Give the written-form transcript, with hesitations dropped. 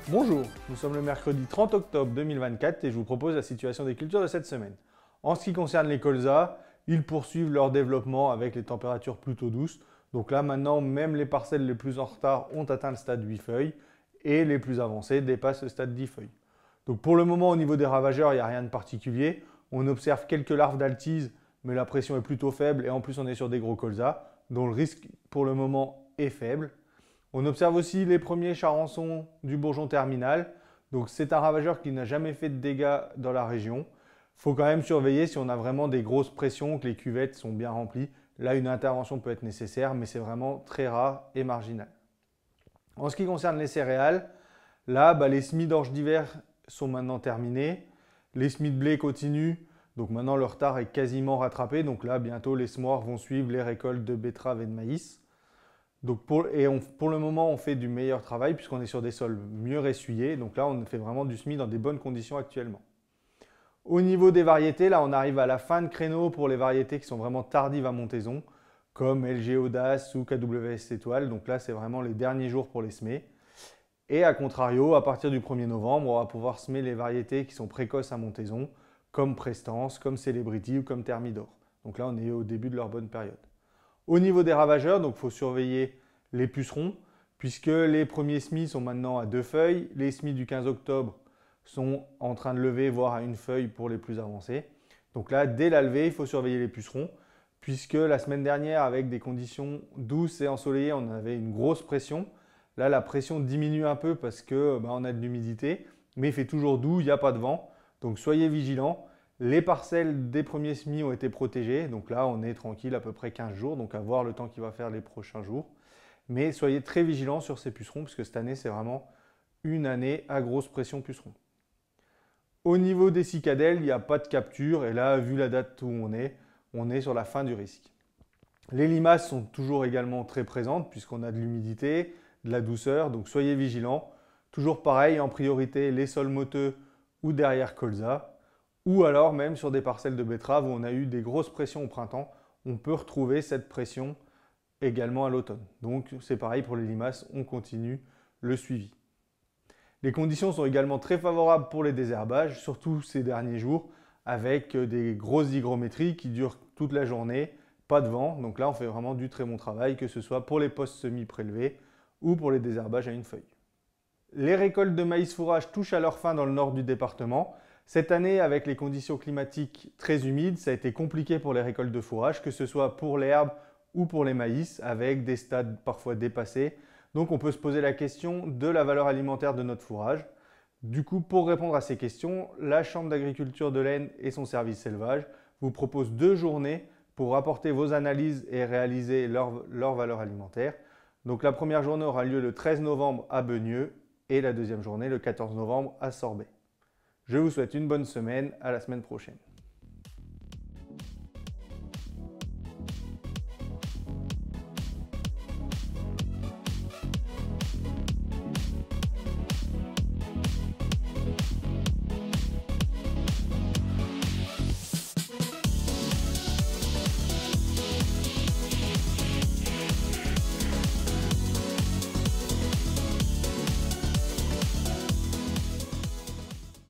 Bonjour, nous sommes le mercredi 30 octobre 2024 et je vous propose la situation des cultures de cette semaine. En ce qui concerne les colzas, ils poursuivent leur développement avec les températures plutôt douces. Donc là maintenant, même les parcelles les plus en retard ont atteint le stade 8 feuilles et les plus avancées dépassent le stade 10 feuilles. Donc pour le moment, au niveau des ravageurs, il n'y a rien de particulier. On observe quelques larves d'altise, mais la pression est plutôt faible et en plus on est sur des gros colzas, dont le risque pour le moment est faible. On observe aussi les premiers charançons du bourgeon terminal. Donc c'est un ravageur qui n'a jamais fait de dégâts dans la région. Il faut quand même surveiller si on a vraiment des grosses pressions, que les cuvettes sont bien remplies. Là, une intervention peut être nécessaire, mais c'est vraiment très rare et marginal. En ce qui concerne les céréales, là, les semis d'orge d'hiver sont maintenant terminés. Les semis de blé continuent. Donc maintenant, le retard est quasiment rattrapé. Donc là, bientôt, les semoirs vont suivre les récoltes de betteraves et de maïs. Donc pour le moment, on fait du meilleur travail puisqu'on est sur des sols mieux ressuyés. Donc là, on fait vraiment du semis dans des bonnes conditions actuellement. Au niveau des variétés, là, on arrive à la fin de créneau pour les variétés qui sont vraiment tardives à montaison, comme LG Audace ou KWS Étoile. Donc là, c'est vraiment les derniers jours pour les semer. Et à contrario, à partir du 1er novembre, on va pouvoir semer les variétés qui sont précoces à montaison, comme Prestance, comme Celebrity ou comme Thermidor. Donc là, on est au début de leur bonne période. Au niveau des ravageurs, il faut surveiller les pucerons, puisque les premiers semis sont maintenant à 2 feuilles. Les semis du 15 octobre sont en train de lever, voire à 1 feuille pour les plus avancés. Donc là, dès la levée, il faut surveiller les pucerons, puisque la semaine dernière, avec des conditions douces et ensoleillées, on avait une grosse pression. Là, la pression diminue un peu parce qu'on a de l'humidité, mais il fait toujours doux, il n'y a pas de vent. Donc soyez vigilants. Les parcelles des premiers semis ont été protégées, donc là on est tranquille à peu près 15 jours, donc à voir le temps qu'il va faire les prochains jours. Mais soyez très vigilants sur ces pucerons, parce que cette année c'est vraiment une année à grosse pression puceron. Au niveau des cicadelles, il n'y a pas de capture, et là vu la date où on est sur la fin du risque. Les limaces sont toujours également très présentes, puisqu'on a de l'humidité, de la douceur, donc soyez vigilants. Toujours pareil, en priorité les sols moteux ou derrière colza. Ou alors même sur des parcelles de betteraves où on a eu des grosses pressions au printemps, on peut retrouver cette pression également à l'automne. Donc c'est pareil pour les limaces, on continue le suivi. Les conditions sont également très favorables pour les désherbages, surtout ces derniers jours, avec des grosses hygrométries qui durent toute la journée, pas de vent. Donc là, on fait vraiment du très bon travail, que ce soit pour les postes semi-prélevés ou pour les désherbages à 1 feuille. Les récoltes de maïs fourrage touchent à leur fin dans le nord du département. Cette année, avec les conditions climatiques très humides, ça a été compliqué pour les récoltes de fourrage, que ce soit pour l'herbe ou pour les maïs, avec des stades parfois dépassés. Donc on peut se poser la question de la valeur alimentaire de notre fourrage. Du coup, pour répondre à ces questions, la Chambre d'agriculture de l'Aisne et son service élevage vous proposent 2 journées pour apporter vos analyses et réaliser leur valeur alimentaire. Donc la première journée aura lieu le 13 novembre à Beugneux et la deuxième journée le 14 novembre à Sorbet. Je vous souhaite une bonne semaine, à la semaine prochaine.